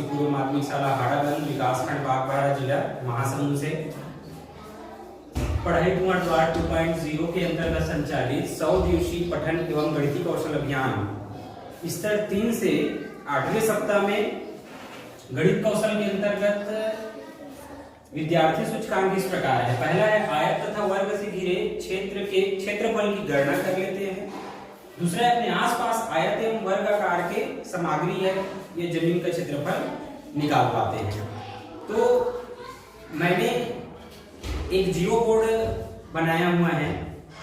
शासकीय पूर्व माध्यमिक शाला हाड़ागंज, विकासखंड बागबाड़ा, जिला महासमुंद से पढ़ाई कुंवर द्वार 2.0 के अंतर्गत संचालित 100 दिवसीय पठन एवं गणितीय कौशल अभियान स्तर 3 से 8वें सप्ताह में गणित कौशल के अंतर्गत विद्यार्थी सूचकांक इस प्रकार है। पहला है आयत तथा वर्ग से घिरे क्षेत्र के क्षेत्रफल की गणना कर लेते हैं। दूसरा है अपने आसपास आयत एवं वर्गाकार के सामग्री है ये जमीन का क्षेत्रफल निकाल पाते हैं। तो मैंने एक जियो बोर्ड बनाया हुआ है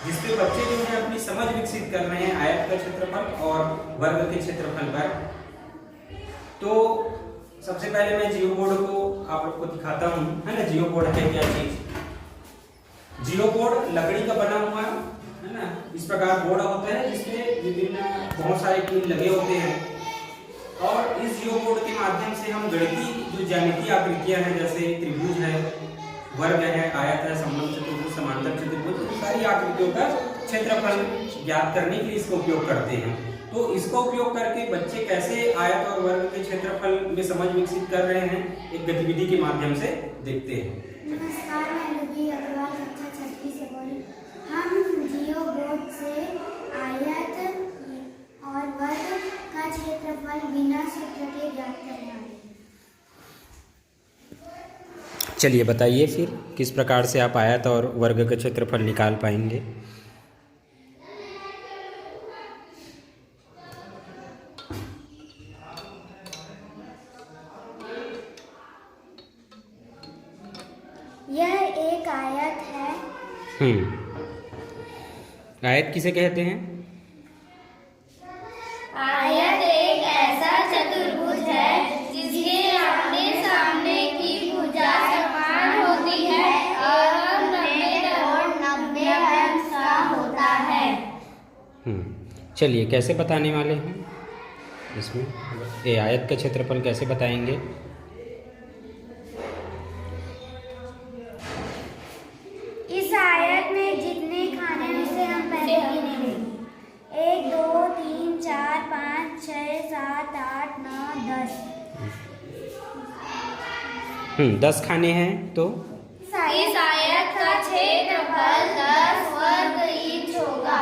जिसपे बच्चे जो है अपनी समझ विकसित कर रहे हैं आयत का क्षेत्रफल और वर्ग के क्षेत्रफल पर। तो सबसे पहले मैं जियो बोर्ड को आप लोग को दिखाता हूँ, है ना। जियो बोर्ड है क्या चीज? जियो बोर्ड लकड़ी का बना हुआ है ना, इस प्रकार बोर्ड होता है जिसमें विभिन्न बहुत सारे कील लगे होते हैं और इस जियो बोर्ड के माध्यम से हम गणितीय जो ज्यामितीय आकृतियां हैं जैसे त्रिभुज है, वर्ग है, आयत है, समलंब चतुर्भुज, समांतर चतुर्भुज, इन सारी आकृतियों का क्षेत्रफल ज्ञात करने के लिए इसका उपयोग करते हैं। तो इसका उपयोग करके बच्चे कैसे आयत और वर्ग के क्षेत्रफल में समझ विकसित कर रहे हैं एक गतिविधि के माध्यम से देखते हैं। नमस्कार, मैं लुबी अग्रवाल कक्षा 6वीं से बोली। हम जियो बोर्ड से आयत और वर्ग का क्षेत्रफल बिना सूत्र के ज्ञात करने वाले हैं। चलिए बताइए फिर किस प्रकार से आप आयत और वर्ग का क्षेत्रफल निकाल पाएंगे। यह एक आयत है। आयत किसे कहते हैं? आयत एक ऐसा चतुर्भुज है जिसके आमने सामने की भुजा समान होती है और 90 अंश का होता है। चलिए कैसे बताने वाले हैं इसमें? ये आयत का क्षेत्रफल कैसे बताएंगे? इस आयत में जितने खाने हैं उसे हम पहले गिनेंगे। 1 2 3 4 5 6 7 8 9 10। 10 खाने हैं तो इस आयत का क्षेत्रफल 10 वर्ग इंच होगा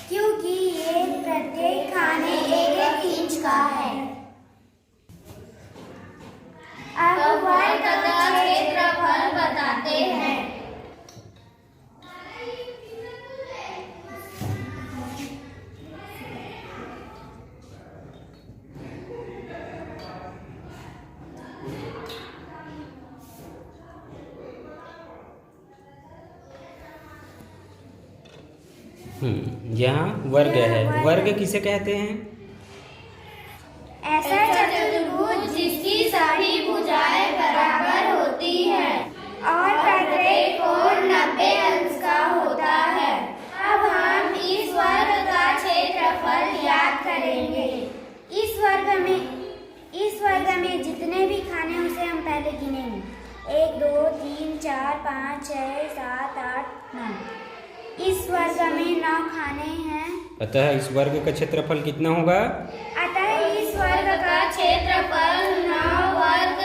क्योंकि ये प्रत्येक खाने 1 इंच का है। अब वर्ग का क्षेत्रफल बताते हैं। यहाँ वर्ग है। वर्ग किसे कहते हैं? ऐसा चतुर्भुज जिसकी सभी भुजाएं बराबर होती हैं और प्रत्येक कोण 90 अंश का होता है। अब हम इस वर्ग का क्षेत्रफल याद करेंगे। इस वर्ग में जितने भी खाने हैं उसे हम पहले गिनेंगे। 1 2 3 4 5 6 7 8 9। इस वर्ग में 9 खाने हैं। अतः इस वर्ग का क्षेत्रफल कितना होगा? अतः इस वर्ग का क्षेत्रफल 9 वर्ग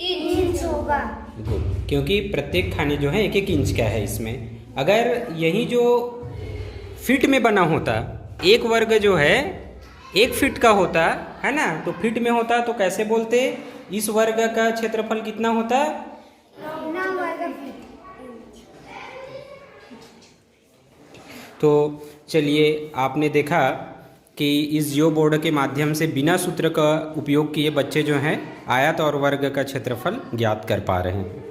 इंच होगा। क्योंकि प्रत्येक खाने जो है 1 इंच का है। इसमें अगर यही जो फीट में बना होता, एक वर्ग जो है 1 फीट का होता है ना, तो फीट में होता तो कैसे बोलते? इस वर्ग का क्षेत्रफल कितना होता? 9 वर्ग फीट। तो चलिए आपने देखा कि इस जियो बोर्ड के माध्यम से बिना सूत्र का उपयोग किए बच्चे जो हैं आयत और वर्ग का क्षेत्रफल ज्ञात कर पा रहे हैं।